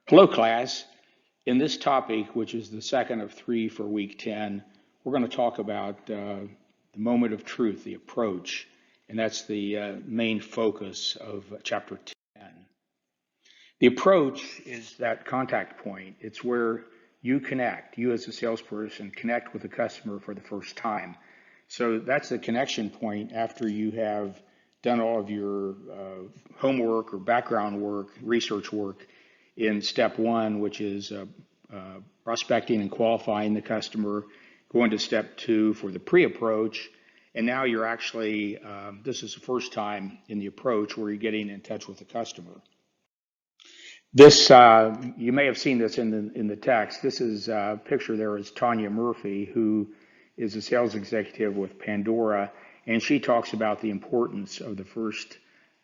Hello, class. In this topic, which is the second of three for week 10, we're going to talk about the moment of truth, the approach, and that's the main focus of chapter 10. The approach is that contact point. It's where you connect, you as a salesperson connect with the customer for the first time. So that's the connection point after you have done all of your homework or background work, research work in step one, which is prospecting and qualifying the customer, going to step two for the pre-approach, and now you're actually, this is the first time in the approach where you're getting in touch with the customer. This, you may have seen this in the text. This is a picture there is Tanya Murphy, who is a sales executive with Pandora, and she talks about the importance of the first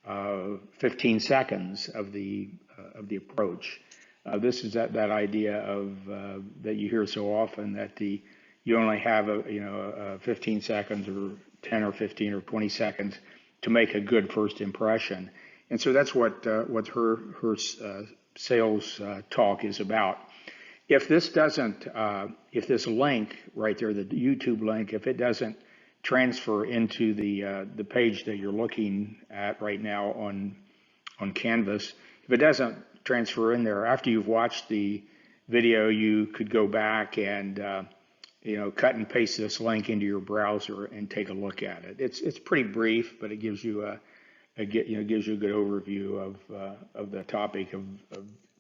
15 seconds of the approach. This is that idea of that you hear so often that you only have 15 seconds or 10 or 15 or 20 seconds to make a good first impression, and so that's what her sales talk is about. If this doesn't, if this link right there, the YouTube link, if it doesn't transfer into the page that you're looking at right now on Canvas, if it doesn't transfer in there after you've watched the video, you could go back and cut and paste this link into your browser and take a look at it. It's pretty brief, but it gives you gives you a good overview of the topic of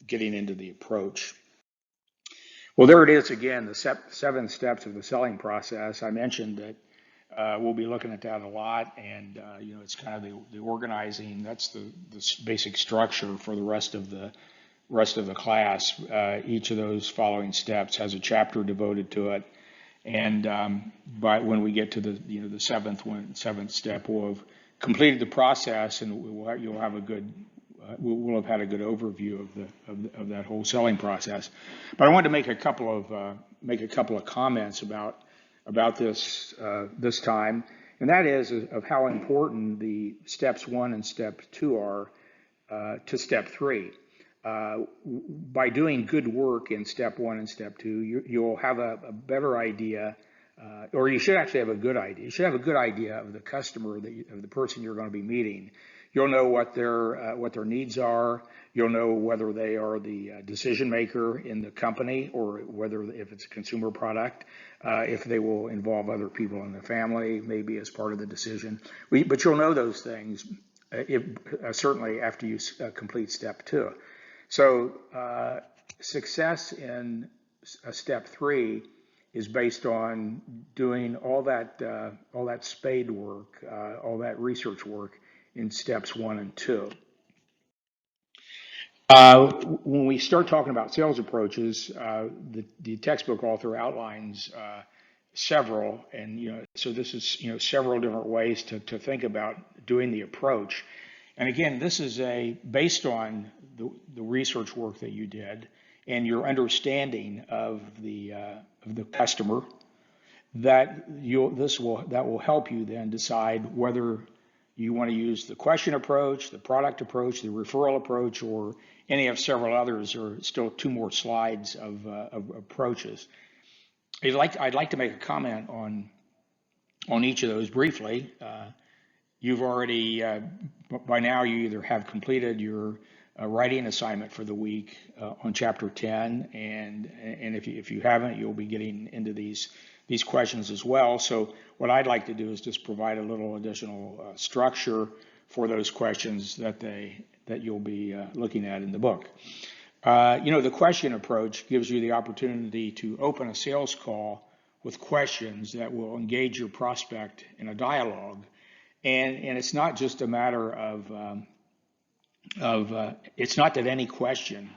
getting into the approach. Well, there it is again, the 7 steps of the selling process. I mentioned that we'll be looking at that a lot, and it's kind of the organizing. That's the basic structure for the rest of the class. Each of those following steps has a chapter devoted to it, and when we get to the seventh step, we'll have completed the process, and you'll have a good. We'll have had a good overview of that whole selling process. But I wanted to make a couple of comments about this this time, and that is of how important the steps 1 and step 2 are to step 3. By doing good work in step 1 and step 2, you'll have a better idea, or you should actually have a good idea. You should have a good idea of the customer, of the person you're going to be meeting. You'll know what their needs are. You'll know whether they are the decision maker in the company, or whether if it's a consumer product, if they will involve other people in the family, maybe as part of the decision. But you'll know those things certainly after you complete step 2. So success in step 3 is based on doing all that spade work, all that research work in steps 1 and 2. When we start talking about sales approaches, the textbook author outlines several, and so this is several different ways to think about doing the approach. And again, this is based on the research work that you did and your understanding of the customer. That will help you then decide whether you want to use the question approach, the product approach, the referral approach, or any of several others, or still 2 more slides of approaches. I'd like to make a comment on each of those briefly. You've already, by now, you either have completed your writing assignment for the week on chapter 10, and if you haven't, you'll be getting into these questions as well. So what I'd like to do is just provide a little additional structure for those questions that you'll be looking at in the book. The question approach gives you the opportunity to open a sales call with questions that will engage your prospect in a dialogue, and it's not just a matter of it's not that any question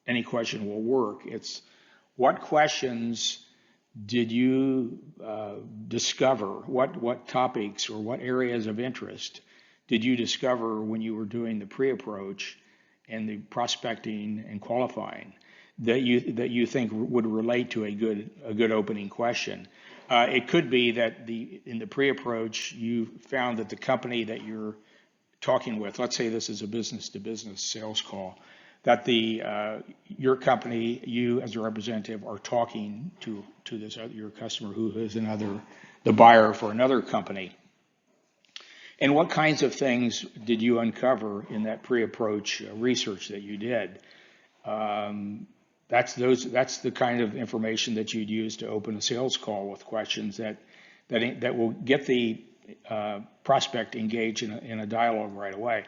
will work. It's what questions did you discover? What topics or what areas of interest did you discover when you were doing the pre-approach and the prospecting and qualifying that you think would relate to a good opening question? It could be that in the pre-approach you found that the company that you're talking with, let's say this is a business-to-business sales call, that your company, you as a representative, are talking to this your customer who is the buyer for another company. And what kinds of things did you uncover in that pre-approach research that you did? That's the kind of information that you'd use to open a sales call with questions that will get the prospect engaged in a dialogue right away.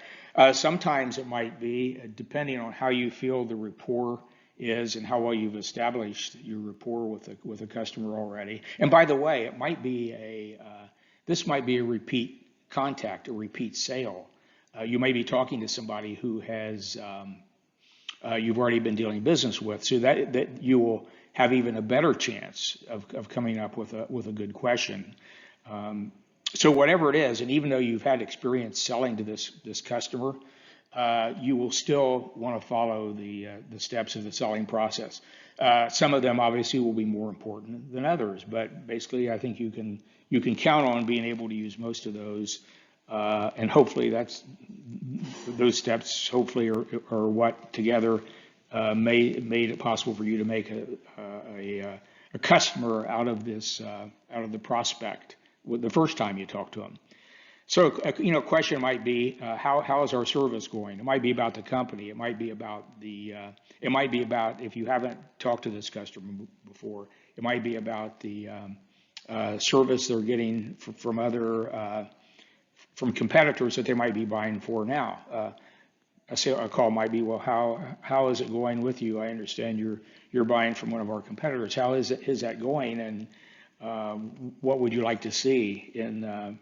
Sometimes it might be, depending on how you feel the rapport is and how well you've established your rapport with a customer already. And by the way, it might be this might be a repeat contact, a repeat sale. You may be talking to somebody who has you've already been dealing business with, so that you will have even a better chance of coming up with a good question. So whatever it is, and even though you've had experience selling to this customer, you will still want to follow the steps of the selling process. Some of them obviously will be more important than others, but basically I think you can count on being able to use most of those, and hopefully those steps hopefully are what together made it possible for you to make a customer out of the prospect the first time you talk to them. So, a question might be, how is our service going? It might be about the company. It might be about if you haven't talked to this customer before, it might be about the service they're getting from competitors that they might be buying for now. A call might be, well, how is it going with you? I understand you're buying from one of our competitors. How is that going? And what would you like to see? And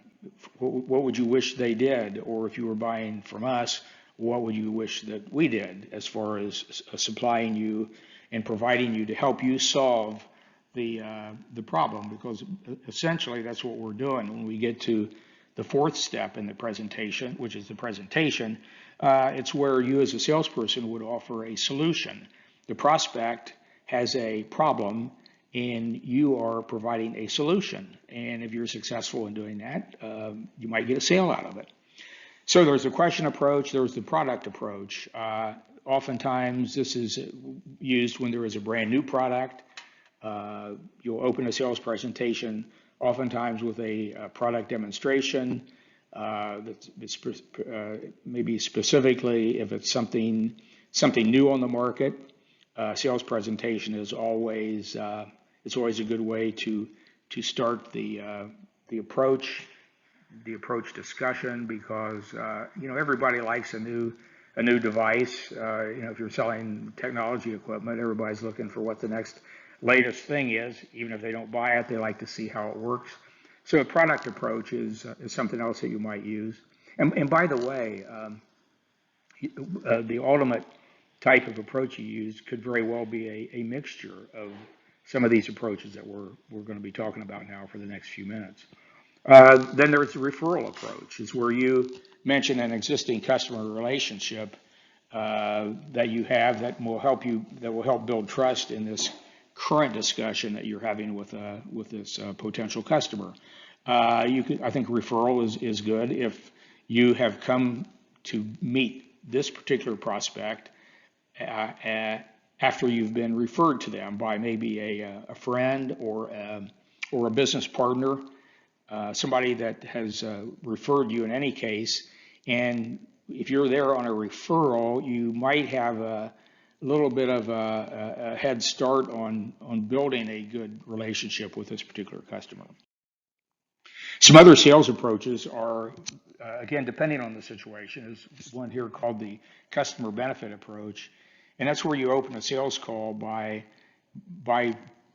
what would you wish they did? Or if you were buying from us, what would you wish that we did as far as supplying you and providing you to help you solve the problem? Because essentially that's what we're doing when we get to the fourth step in the presentation, which is the presentation. It's where you as a salesperson would offer a solution. The prospect has a problem and you are providing a solution. And if you're successful in doing that, you might get a sale out of it. So there's the question approach, there's the product approach. Oftentimes this is used when there is a brand new product. You'll open a sales presentation, oftentimes with a product demonstration. Maybe specifically if it's something new on the market. Sales presentation is always a good way to start the approach discussion, because everybody likes a new device. If you're selling technology equipment, everybody's looking for what the next latest thing is. Even if they don't buy it, they like to see how it works. So a product approach is something else that you might use. And by the way, the ultimate type of approach you use could very well be a mixture of some of these approaches that we're going to be talking about now for the next few minutes. Then there's the referral approach, is where you mention an existing customer relationship that you have that will help build trust in this current discussion that you're having with this potential customer. I think referral is good if you have come to meet this particular prospect after you've been referred to them by maybe a friend or a business partner, somebody that has referred you in any case. And if you're there on a referral, you might have a little bit of a head start on building a good relationship with this particular customer. Some other sales approaches are, again, depending on the situation, is one here called the customer benefit approach. And that's where you open a sales call by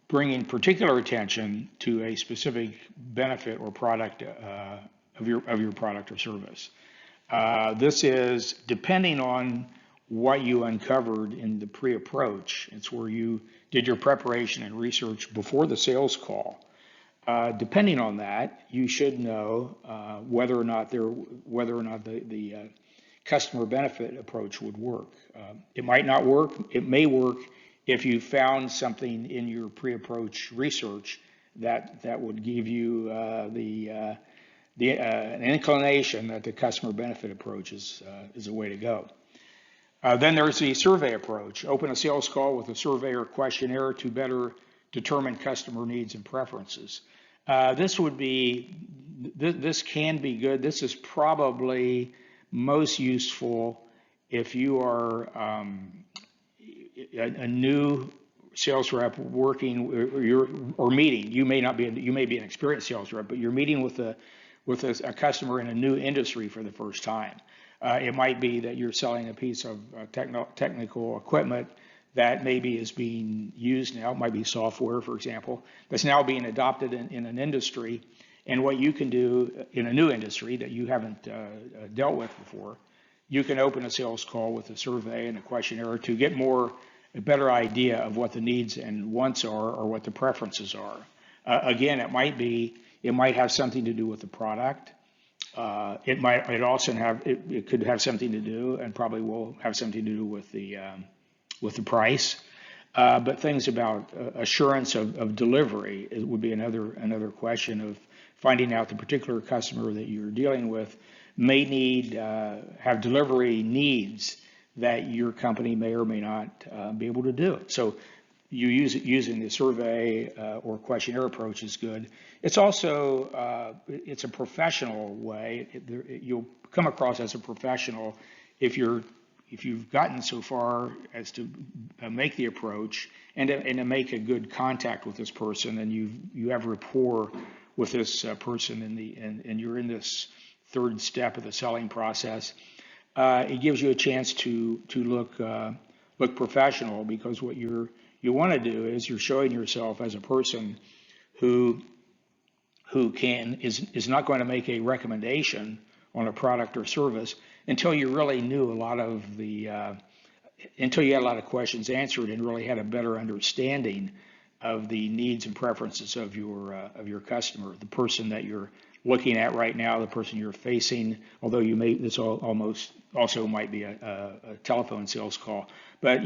bringing particular attention to a specific benefit or product of your product or service. This is depending on what you uncovered in the pre-approach. It's where you did your preparation and research before the sales call. Depending on that, you should know whether or not the customer benefit approach would work. It might not work. It may work if you found something in your pre-approach research that would give you an inclination that the customer benefit approach is a way to go. Then there's the survey approach. Open a sales call with a survey or questionnaire to better determine customer needs and preferences. This would be, this can be good. This is probably most useful if you are a new sales rep working or meeting. You may not be, you may be an experienced sales rep, but you're meeting with a customer in a new industry for the first time. It might be that you're selling a piece of technical equipment that maybe is being used now. It might be software, for example, that's now being adopted in an industry. And what you can do in a new industry that you haven't dealt with before, you can open a sales call with a survey and a questionnaire to get a better idea of what the needs and wants are, or what the preferences are. Again, it might have something to do with the product. It could have something to do, and probably will have something to do with the price. But things about assurance of delivery would be another question of finding out the particular customer that you're dealing with may have delivery needs that your company may or may not be able to do. So using the survey or questionnaire approach is good. It's also it's a professional way. You'll come across as a professional if you've gotten so far as to make the approach and to make a good contact with this person, and you have rapport with this person and you're in this third step of the selling process. It gives you a chance to look professional, because what you want to do is you're showing yourself as a person who is not going to make a recommendation on a product or service until you really knew until you had a lot of questions answered and really had a better understanding of the needs and preferences of your customer, the person that you're looking at right now, the person you're facing. Although this almost also might be a telephone sales call, but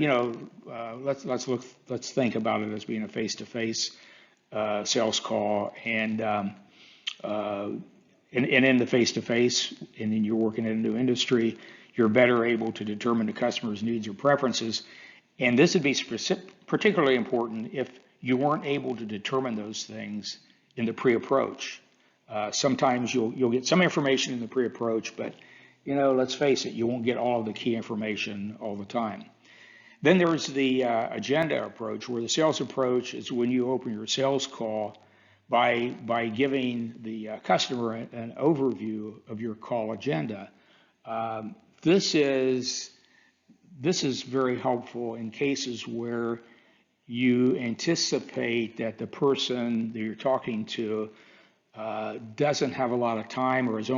let's think about it as being a face-to-face sales call, and in the face-to-face, and then you're working in a new industry, you're better able to determine the customer's needs or preferences. And this would be particularly important if you weren't able to determine those things in the pre-approach. Sometimes you'll get some information in the pre-approach, but let's face it, you won't get all of the key information all the time. Then there's the agenda approach, where the sales approach is when you open your sales call by giving the customer an overview of your call agenda. This is very helpful in cases where you anticipate that the person that you're talking to doesn't have a lot of time, or is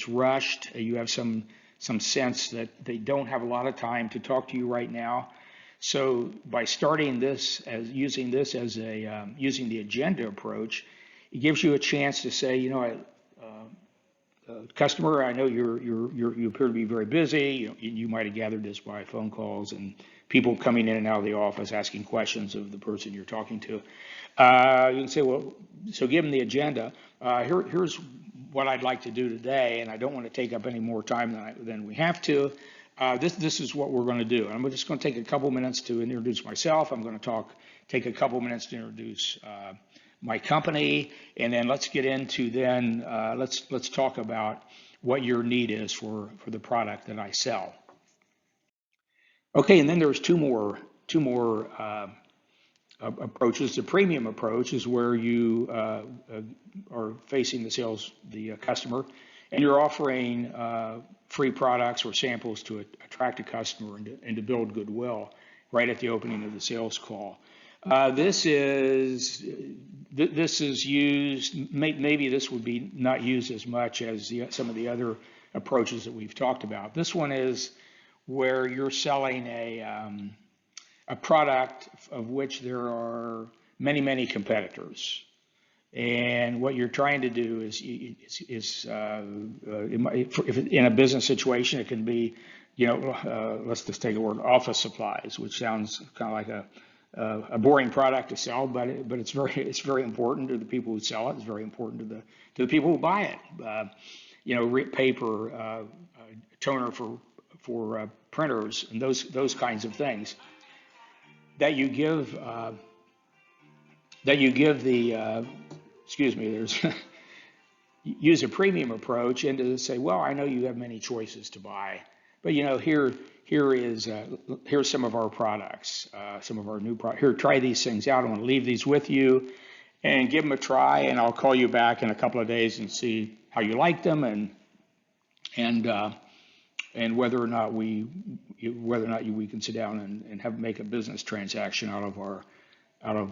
rushed. You have some sense that they don't have a lot of time to talk to you right now. So by starting this using the agenda approach, it gives you a chance to say, customer, I know you appear to be very busy. You might have gathered this by phone calls and people coming in and out of the office asking questions of the person you're talking to. You can say, well, so give them the agenda. Here's what I'd like to do today, and I don't want to take up any more time than we have to. This is what we're going to do. I'm just going to take a couple minutes to introduce myself. I'm going to take a couple minutes to introduce my company, and then let's get into let's talk about what your need is for the product that I sell. Okay, and then there's two more approaches. The premium approach is where you are facing the customer, and you're offering free products or samples to attract a customer and to build goodwill right at the opening of the sales call. This is used. Maybe this would be not used as much as some of the other approaches that we've talked about. This one is where you're selling a product of which there are many competitors. And what you're trying to do is if in a business situation, it can be, let's just take a word, office supplies, which sounds kind of like a boring product to sell, but it's very important to the people who sell it. It's very important to the people who buy it. Paper, toner printers and those kinds of things, that you give the excuse me, there's use a premium approach and to say, well, I know you have many choices to buy, but here's some of our products, some of our new products. Here, try these things out. I want to leave these with you and give them a try, and I'll call you back in a couple of days and see how you like them and whether or not we can sit down and make a business transaction out of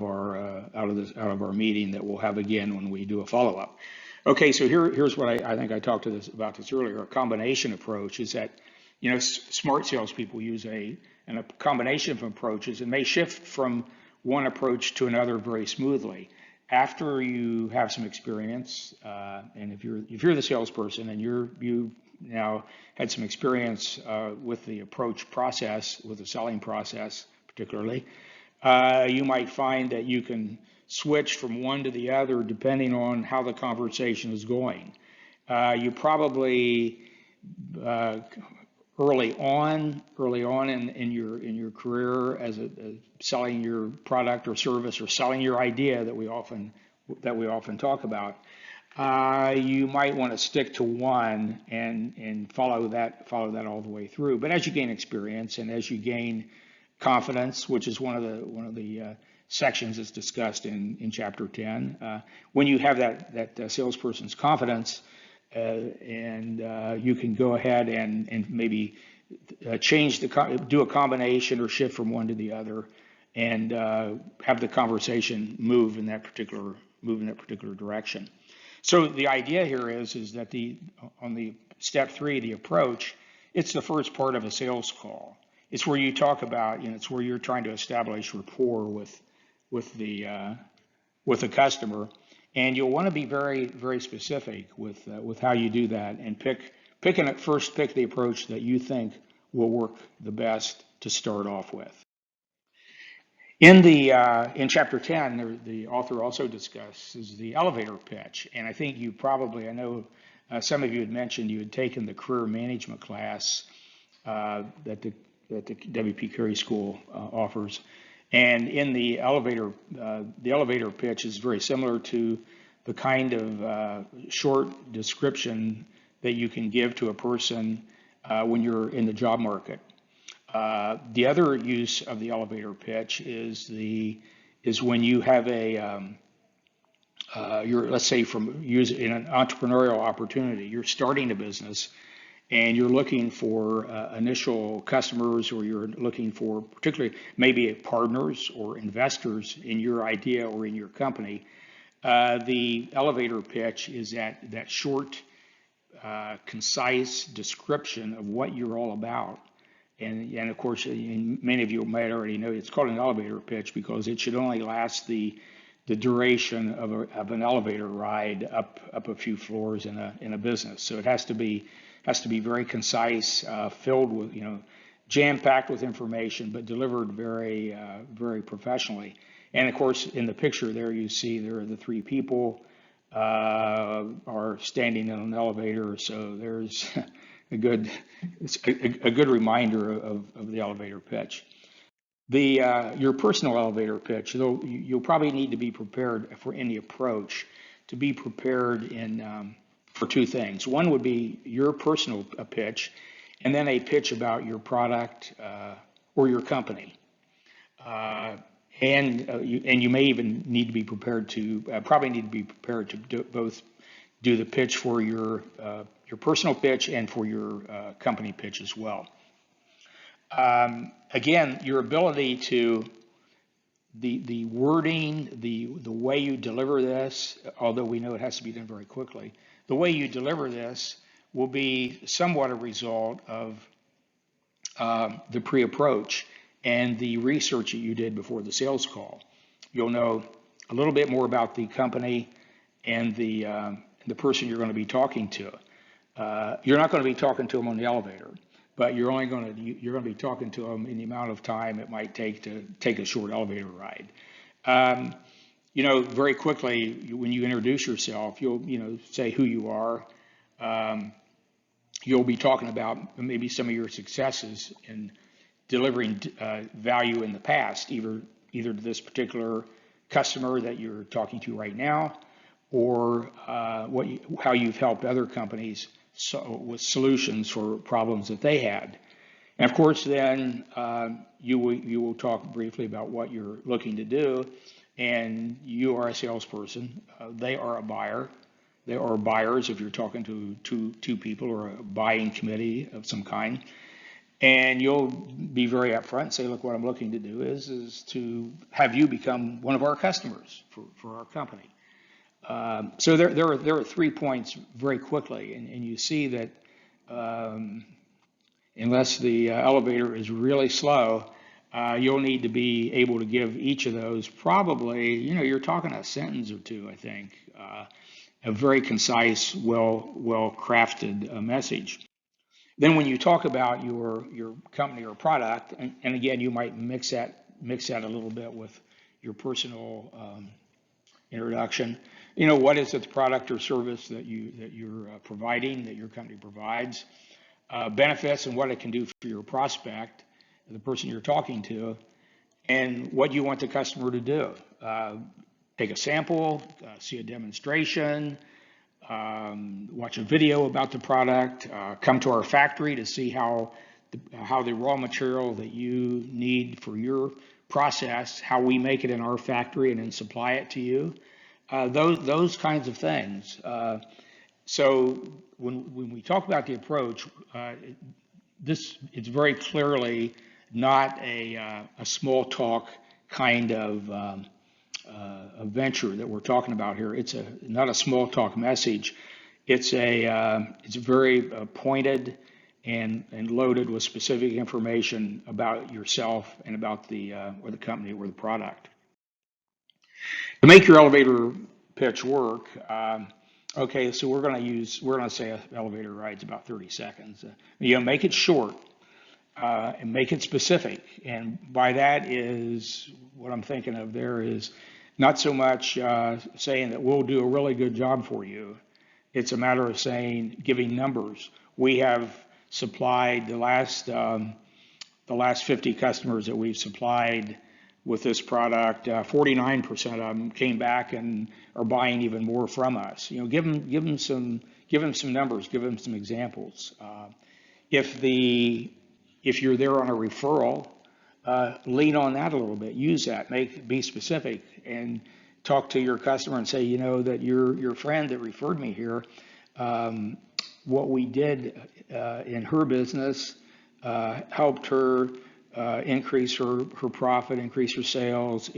our meeting that we'll have again when we do a follow-up. Okay, so here's what I think I talked about this earlier. A combination approach is that, smart salespeople use a combination of approaches and may shift from one approach to another very smoothly. After you have some experience, and if you're the salesperson and you now had some experience with the approach process, with the selling process particularly, you might find that you can switch from one to the other depending on how the conversation is going. You probably early on in your career as selling your product or service or selling your idea that we often talk about, you might want to stick to one and follow that all the way through. But as you gain experience and as you gain confidence, which is one of the sections that's discussed in chapter 10. When you have that salesperson's confidence, and you can go ahead and maybe do a combination or shift from one to the other, and have the conversation move in that particular direction. So the idea here is that on the step 3, the approach, it's the first part of a sales call. It's where you talk about, it's where you're trying to establish rapport with the customer, and you'll want to be very, very specific with how you do that, and pick the approach that you think will work the best to start off with. In chapter 10, the author also discusses the elevator pitch, and I think I know some of you had mentioned you had taken the career management class that the W.P. Carey School offers. And in the elevator pitch is very similar to the kind of short description that you can give to a person when you're in the job market. The other use of the elevator pitch is when you have let's say in an entrepreneurial opportunity, you're starting a business and you're looking for initial customers, or you're looking for particularly maybe partners or investors in your idea or in your company. The elevator pitch is that short, concise description of what you're all about. And of course, many of you might already know it's called an elevator pitch because it should only last the duration of an elevator ride up a few floors in a business. So it has to be very concise, filled with, jam-packed with information, but delivered very, very professionally. And of course, in the picture there, you see there are the 3 people are standing in an elevator. So there's a good reminder of the elevator pitch. Your personal elevator pitch, though, you'll probably need to be prepared for any approach to be prepared for 2 things. One would be your personal pitch, and then a pitch about your product or your company. And you may even need to be prepared to both do the pitch for your personal pitch and for your company pitch as well. Again, your ability to the wording, the way you deliver this, although we know it has to be done very quickly, the way you deliver this will be somewhat a result of the pre-approach and the research that you did before the sales call. You'll know a little bit more about the company and the person you're going to be talking to. You're not going to be talking to them on the elevator, but you're going to be talking to them in the amount of time it might take to take a short elevator ride. Very quickly when you introduce yourself, you'll say who you are, you'll be talking about maybe some of your successes in delivering value in the past, either to this particular customer that you're talking to right now, or how you've helped other companies with solutions for problems that they had. And of course, then you will talk briefly about what you're looking to do, and you are a salesperson. They are a buyer. They are buyers if you're talking to two people or a buying committee of some kind. And you'll be very upfront and say, look, what I'm looking to do is to have you become one of our customers for our company. So there are 3 points very quickly, and you see that unless the elevator is really slow, you'll need to be able to give each of those probably, you're talking a sentence or two, I think, a very concise, well crafted message. Then when you talk about your company or product, and again, you might mix that a little bit with your personal introduction. What is it, the product or service that you're providing, that your company provides, benefits and what it can do for your prospect, the person you're talking to, and what you want the customer to do. Take a sample, see a demonstration, watch a video about the product, come to our factory to see how the raw material that you need for your process, how we make it in our factory and then supply it to you. Those kinds of things. So when we talk about the approach, it's very clearly not a small talk kind of a venture that we're talking about here. It's not a small talk message. It's very pointed and loaded with specific information about yourself and about or the company or the product. To make your elevator pitch work, okay, so we're going to say an elevator ride's about 30 seconds. Make it short and make it specific. And by that is what I'm thinking of there is not so much saying that we'll do a really good job for you. It's a matter of giving numbers. We have supplied the last 50 customers that we've supplied with this product. 49% of them came back and are buying even more from us. Give them some numbers, give them some examples. If you're there on a referral, lean on that a little bit. Use that. Be specific and talk to your customer and say, that your friend that referred me here, what we did in her business helped her increase her profit, increase her sales,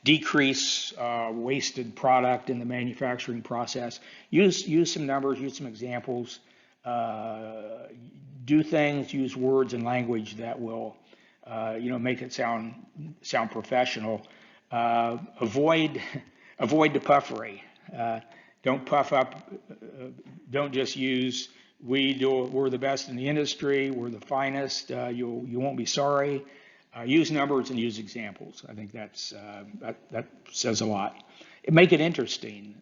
decrease wasted product in the manufacturing process. Use some numbers, use some examples. Do things, use words and language that will, make it sound professional. Avoid the puffery. Don't puff up. Don't just use we're the best in the industry. We're the finest. You won't be sorry. Use numbers and use examples. I think that says a lot. Make it interesting.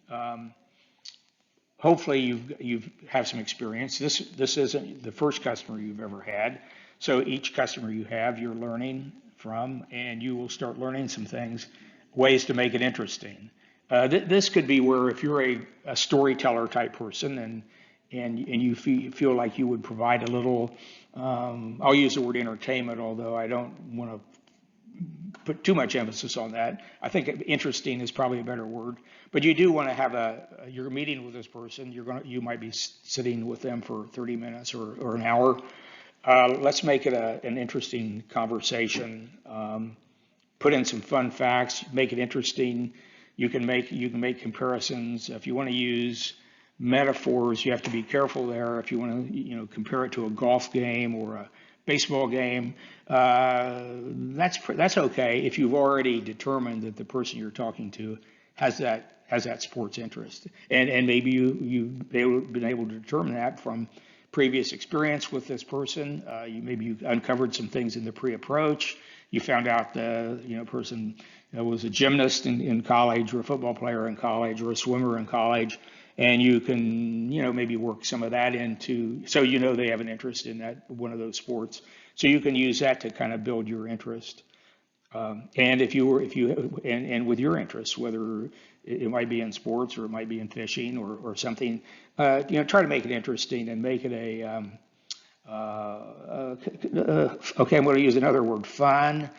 Hopefully you've have some experience. This isn't the first customer you've ever had. So each customer you have, you're learning from, and you will start learning some things, ways to make it interesting. This could be where if you're a storyteller type person and you feel like you would provide a little, I'll use the word entertainment, although I don't want to put too much emphasis on that. I think interesting is probably a better word. But you do want to have you're meeting with this person. You might be sitting with them for 30 minutes or an hour. Let's make it an interesting conversation. Put in some fun facts. Make it interesting. You can make comparisons. If you want to use metaphors, you have to be careful there. If you want to compare it to a golf game or a baseball game, that's okay if you've already determined that the person you're talking to has that sports interest, and maybe you've been able to determine that from previous experience with this person. You uncovered some things in the pre-approach. You found out the person was a gymnast in college, or a football player in college, or a swimmer in college, And you can, maybe work some of that into, so they have an interest in that, one of those sports. So you can use that to kind of build your interest. And and with your interests, whether it might be in sports or it might be in fishing or something, try to make it interesting and make it okay, I'm going to use another word, fun.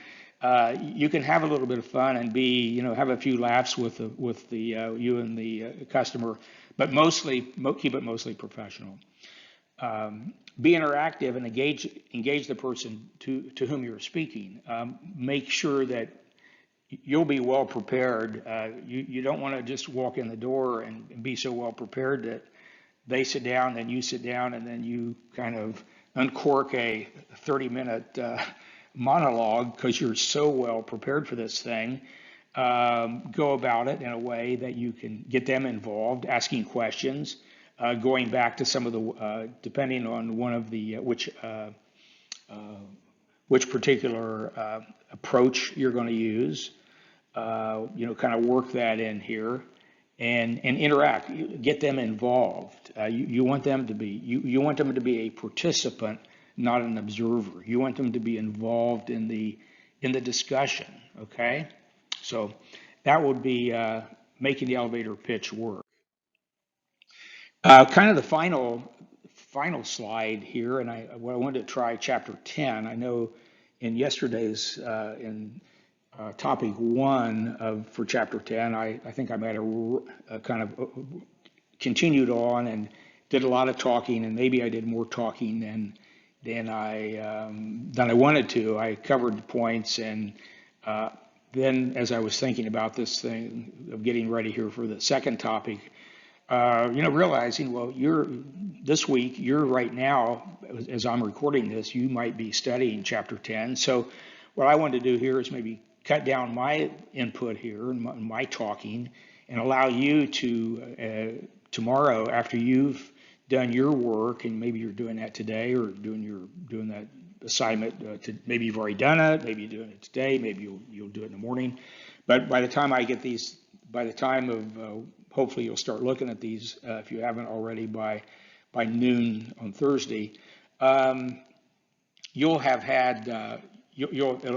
You can have a little bit of fun and have a few laughs with the you and the customer, but keep it mostly professional. Be interactive and engage the person to whom you're speaking. Make sure that you'll be well prepared. You don't want to just walk in the door and be so well prepared that they sit down, then you sit down, and then you kind of uncork a 30-minute monologue because you're so well prepared for this thing. Go about it in a way that you can get them involved, asking questions, going back to some of the, depending on one of the, which particular approach you're going to use, kind of work that in here and interact, get them involved. You want them to be, you want them to be a participant, not an observer. You want them to be involved in the discussion, okay? So that would be making the elevator pitch work. Kind of the final slide here, and I wanted to try chapter 10. I know in yesterday's in topic 1 for chapter 10, I think I might have kind of continued on and did a lot of talking, and maybe I did more talking than I wanted to. I covered the points, and then as I was thinking about this thing of getting ready here for the second topic, realizing, well, this week, you're right now, as I'm recording this, you might be studying chapter 10. So what I wanted to do here is maybe cut down my input here and my talking and allow you to, tomorrow, after you've done your work, and maybe you're doing that today or doing that assignment, maybe you've already done it, maybe you're doing it today, maybe you'll do it in the morning. But by the time I get these, by the time of, hopefully you'll start looking at these, if you haven't already, by noon on Thursday, you'll have had, a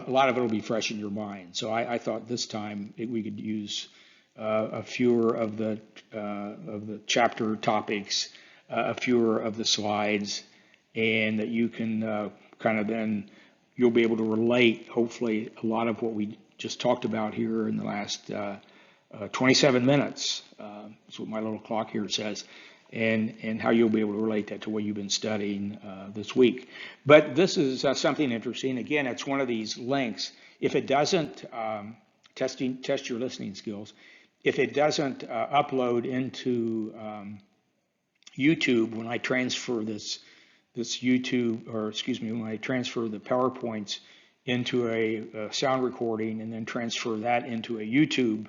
lot of it will be fresh in your mind. So I thought this time we could use a fewer of the chapter topics, a fewer of the slides, and that you can kind of then, you'll be able to relate, hopefully, a lot of what we just talked about here in the last 27 minutes. That's what my little clock here says. And how you'll be able to relate that to what you've been studying this week. But this is something interesting. Again, it's one of these links. If it doesn't, test your listening skills. If it doesn't upload into YouTube, when I transfer this YouTube, or excuse me, when I transfer the PowerPoints into a sound recording and then transfer that into a YouTube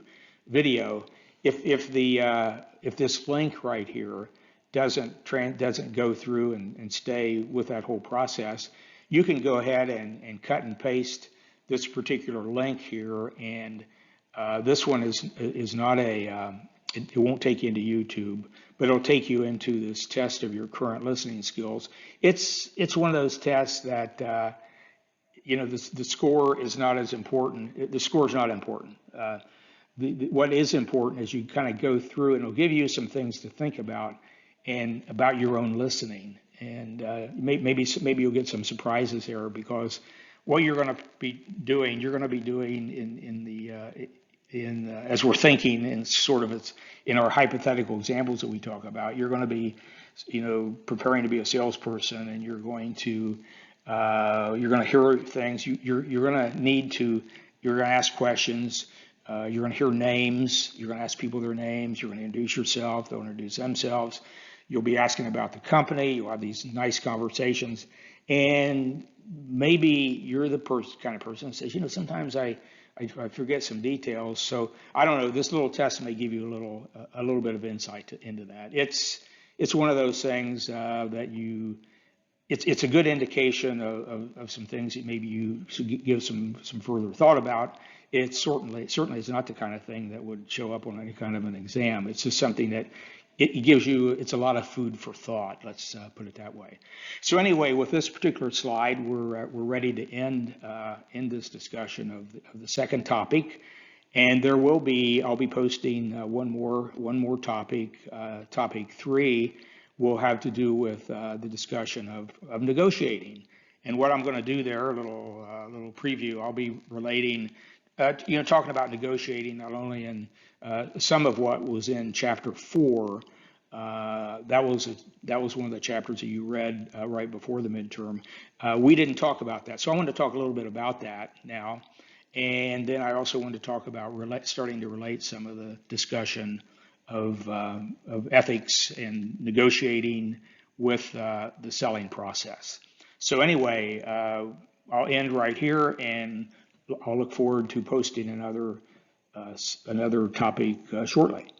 video, if this link right here doesn't go through and stay with that whole process, you can go ahead and cut and paste this particular link here, and this one is not it won't take you into YouTube, but it'll take you into this test of your current listening skills. It's one of those tests that the score is not as important. The score is not important. What is important is you kind of go through, and it'll give you some things to think about and about your own listening. And maybe you'll get some surprises here, because what you're going to be doing, as we're thinking in sort of in our hypothetical examples that we talk about, you're going to be, preparing to be a salesperson, and you're going to hear things. You're going to ask questions. You're going to hear names. You're going to ask people their names. You're going to introduce yourself. They'll introduce themselves. You'll be asking about the company. You'll have these nice conversations. And maybe you're the kind of person that says, sometimes I forget some details. So I don't know. This little test may give you a little bit of insight into that. It's one of those things that it's a good indication of some things that maybe you should give some further thought about. It certainly is not the kind of thing that would show up on any kind of an exam. It's just something that it gives you, it's a lot of food for thought. Let's put it that way. So anyway, with this particular slide, we're ready to end this discussion of the second topic, and there will be, I'll be posting one more topic. Topic 3 will have to do with the discussion of negotiating. And what I'm going to do there, a little preview. I'll be relating, talking about negotiating not only in some of what was in chapter 4. That was one of the chapters that you read right before the midterm. We didn't talk about that, so I want to talk a little bit about that now, and then I also want to talk about starting to relate some of the discussion of ethics and negotiating with the selling process. So anyway, I'll end right here, and I'll look forward to posting another topic shortly.